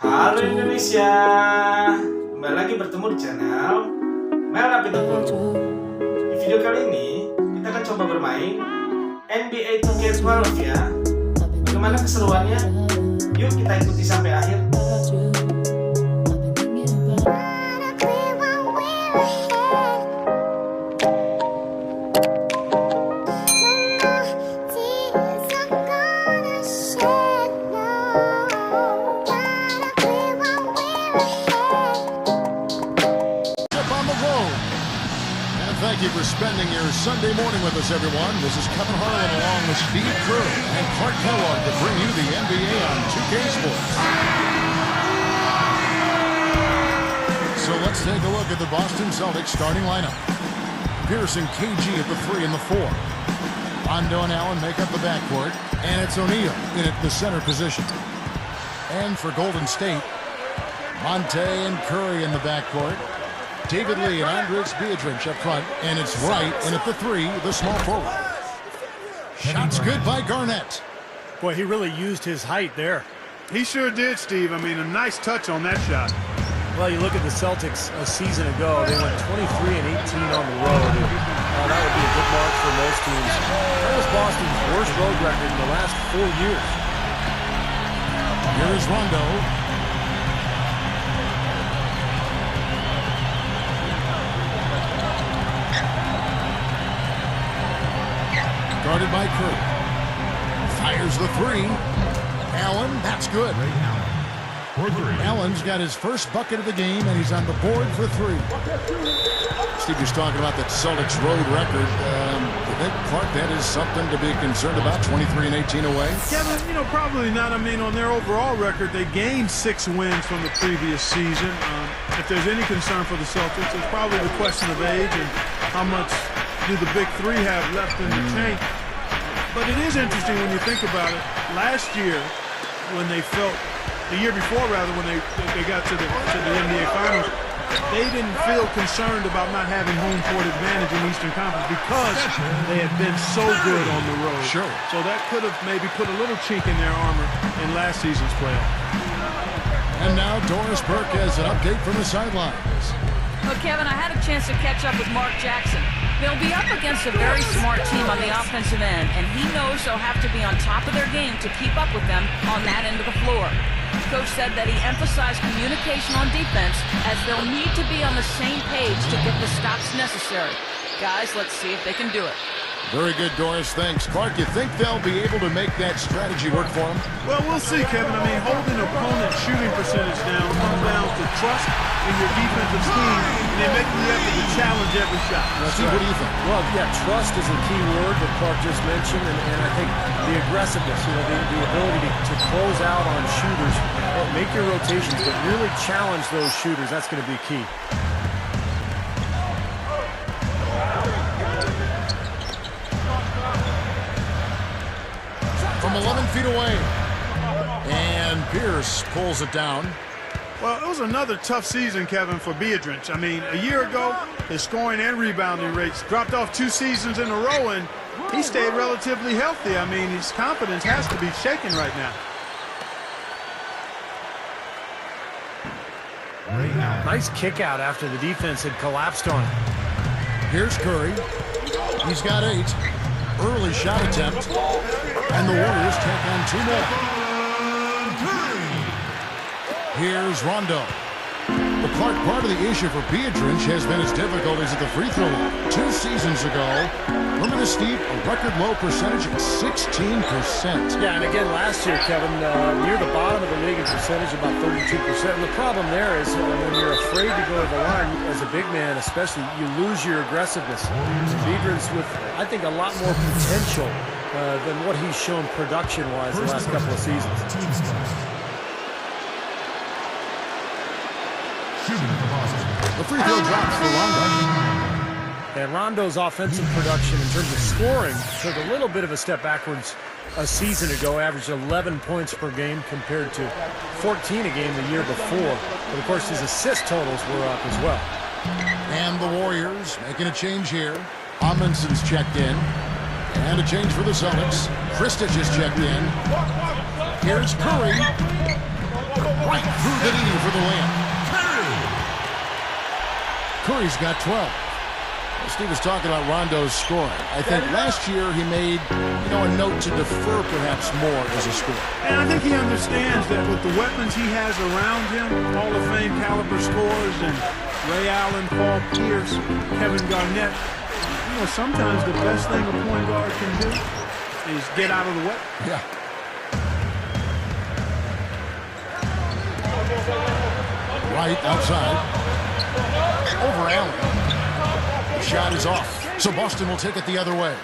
Halo Indonesia, kembali lagi bertemu di channel Mel Guru. Di video kali ini kita akan coba bermain NBA 2K12 ya. Bagaimana keseruannya? Yuk kita ikuti sampai akhir. Thank you for spending your Sunday morning with us, everyone. This is Kevin Harlan along with Steve Kerr and Clark Kellogg to bring you the NBA on 2K Sports. So let's take a look at the Boston Celtics starting lineup. Pearson, KG at the 3 and the 4. Rondo and Allen make up the backcourt, and it's O'Neal in at the center position. And for Golden State, Monte and Curry in the backcourt. David Lee and Andres Beatrice up front, and it's Wright in at the 3, the small forward. Shots good by Garnett. Boy, he really used his height there. He sure did, Steve. I mean, a nice touch on that shot. Well, you look at the Celtics a season ago, they went 23 and 18 on the road. That would be a good mark for most teams. That was Boston's worst road record in the last 4 years. Here is Rondo. Guarded by Curry. Fires the 3. Allen, that's good. Allen's got his first bucket of the game, and he's on the board for 3. Steve was talking about the Celtics road record. I think, Clark, that is something to be concerned about, 23 and 18 away? Kevin, probably not. I mean, on their overall record, they gained 6 wins from the previous season. If there's any concern for the Celtics, it's probably the question of age and how much do the big 3 have left in the tank. But it is interesting when you think about it. Last year, when they felt, the year before rather, when they got to the NBA Finals, they didn't feel concerned about not having home court advantage in Eastern Conference because they had been so good on the road. Sure. So that could have maybe put a little chink in their armor in last season's playoff. And now Doris Burke has an update from the sidelines. Well, Kevin, I had a chance to catch up with Mark Jackson. They'll be up against a very smart team on the offensive end, and he knows they'll have to be on top of their game to keep up with them on that end of the floor. Coach said that he emphasized communication on defense, as they'll need to be on the same page to get the stops necessary. Guys, let's see if they can do it. Very good, Doris. Thanks. Clark, you think they'll be able to make that strategy work for them? Well, we'll see, Kevin. I mean, holding opponent shooting percentage down comes down to trust in your defensive scheme, and they make the effort to challenge every shot. Steve, what do you think? Well, yeah, trust is a key word that Clark just mentioned, and I think the aggressiveness, the ability to close out on shooters, make your rotations, but really challenge those shooters. That's going to be key. From 11 feet away. And Pierce pulls it down. Well, it was another tough season, Kevin, for Beatrice. I mean, a year ago, his scoring and rebounding rates dropped off 2 seasons in a row, and he stayed relatively healthy. I mean, his confidence has to be shaken right now. Nice kick out after the defense had collapsed on him. Here's Curry. He's got 8. Early shot attempt. And the Warriors take on 2 more. Here's Rondo. The Clark, part of the issue for Beatrice has been his difficulties at the free throw line. 2 seasons ago, remember this, Steve? A record low percentage of 16%. Yeah, and again, last year, Kevin, near the bottom of the league in percentage, about 32%. And the problem there is when you're afraid to go to the line, as a big man especially, you lose your aggressiveness. Beatrice with, I think, a lot more potential than what he's shown production-wise the last couple of seasons. The free throw drops for Rondo. And Rondo's offensive production in terms of scoring took a little bit of a step backwards a season ago, averaged 11 points per game compared to 14 a game the year before. But, of course, his assist totals were up as well. And the Warriors making a change here. Amundsen's checked in. And a change for the Celtics. Kristich is checked in. Here's Curry. Right through Curry's got 12. Steve was talking about Rondo's scoring. I think last year he made, a note to defer perhaps more as a scorer. And I think he understands that with the weapons he has around him, Hall of Fame caliber scorers and Ray Allen, Paul Pierce, Kevin Garnett, sometimes the best thing a point guard can do is get out of the way. Yeah. Right outside. Over Allen. The shot is off. So Boston will take it the other way.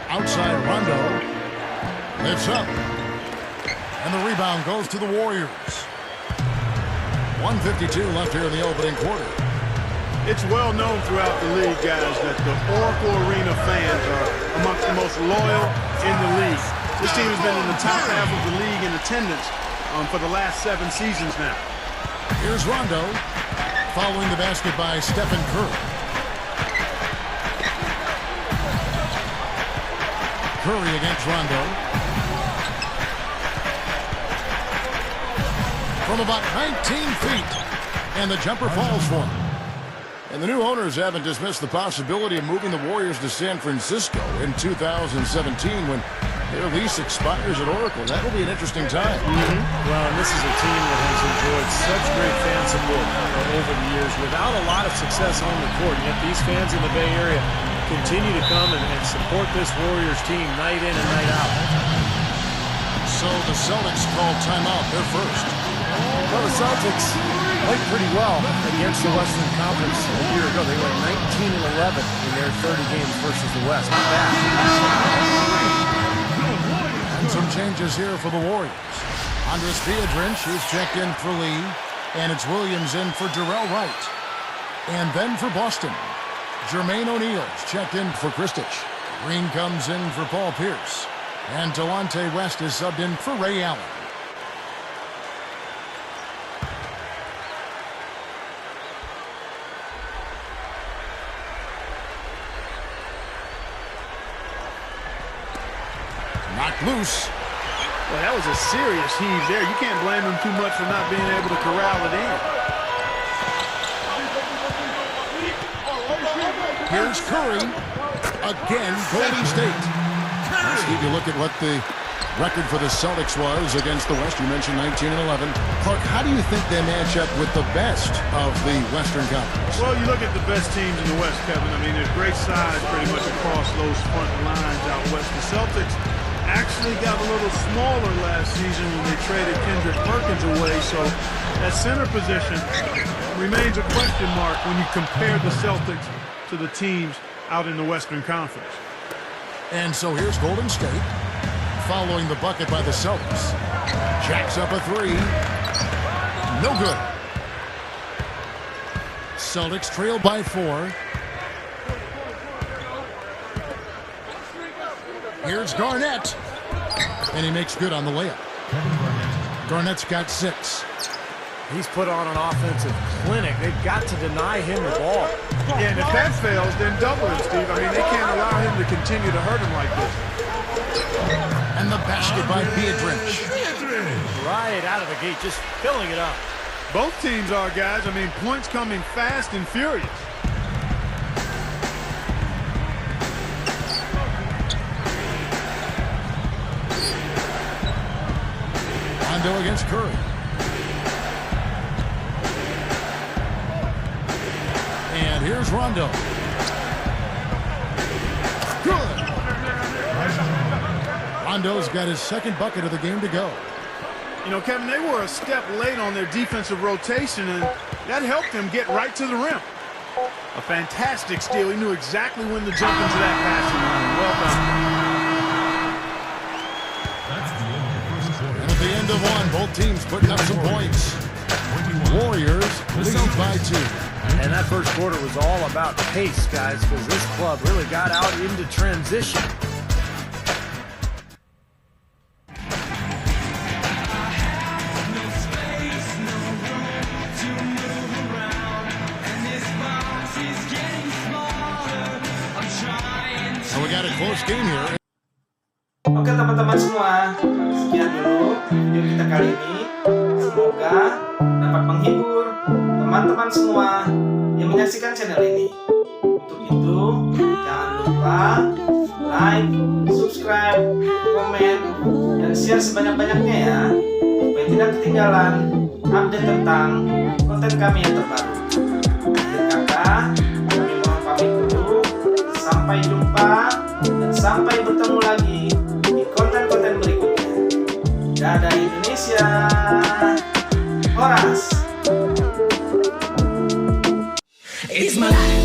Outside Rondo. Lifts up. And the rebound goes to the Warriors. 1:52 left here in the opening quarter. It's well known throughout the league, guys, that the Oracle Arena fans are amongst the most loyal in the league. This team has been in the top half of the league in attendance for the last 7 seasons now. Here's Rondo, following the basket by Stephen Curry. Curry against Rondo. From about 19 feet, and the jumper falls for him. And the new owners haven't dismissed the possibility of moving the Warriors to San Francisco in 2017 when their lease expires at Oracle. That will be an interesting time. Well, and this is a team that has enjoyed such great fan support over the years without a lot of success on the court. Yet these fans in the Bay Area continue to come and support this Warriors team night in and night out. So the Celtics called timeout. They're first. Well, the Celtics played pretty well against the Western Conference a year ago. They went 19-11 in their 30 games versus the West. Not bad. And some changes here for the Warriors. Andres Biedrins is checked in for Lee, and it's Williams in for Jarrell Wright. And then for Boston, Jermaine O'Neal's checked in for Kristich. Green comes in for Paul Pierce. And Delonte West is subbed in for Ray Allen. Knocked loose. Well, that was a serious heave there. You can't blame him too much for not being able to corral it in. Here's Curry. Again, Golden State. Steve, you look at what the record for the Celtics was against the West. You mentioned 19-11. Clark, how do you think they match up with the best of the Western Conference? Well, you look at the best teams in the West, Kevin. I mean, there's great size pretty much across those front lines out west. The Celtics actually got a little smaller last season when they traded Kendrick Perkins away, so that center position remains a question mark when you compare the Celtics to the teams out in the Western Conference. And so here's Golden State following the bucket by the Celtics. Jacks up a three. No good. Celtics trail by 4. Here's Garnett. And he makes good on the layup. Garnett's got 6. He's put on an offensive clinic. They've got to deny him the ball. Yeah, and if that fails, then double it, Steve. I mean, they can't allow him to continue to hurt him like this. And the basket by Biedrins. Right out of the gate, just filling it up. Both teams are, guys. I mean, points coming fast and furious. Rondo against Curry. And here's Rondo. Good. Rondo's got his second bucket of the game to go. You know, Kevin, they were a step late on their defensive rotation, and that helped them get right to the rim. A fantastic steal. He knew exactly when to jump into that passing lane. Well done. And at the end of one, both teams putting up some points. Warriors lead by 2. And that first quarter was all about pace, guys, because this club really got out into transition. So we got a close game here. Oke teman-teman semua, sekian dulu video kita kali ini. Semoga juga dapat menghibur teman-teman semua yang menyaksikan channel ini. Untuk itu, jangan lupa like, subscribe, komen, dan share sebanyak-banyaknya ya, supaya tidak ketinggalan update tentang konten kami yang terbaru. Akhir kata, kami mohon pamit dulu. Sampai jumpa dan sampai bertemu lagi di konten-konten berikutnya. Dadah Indonesia, Horas. It's my life.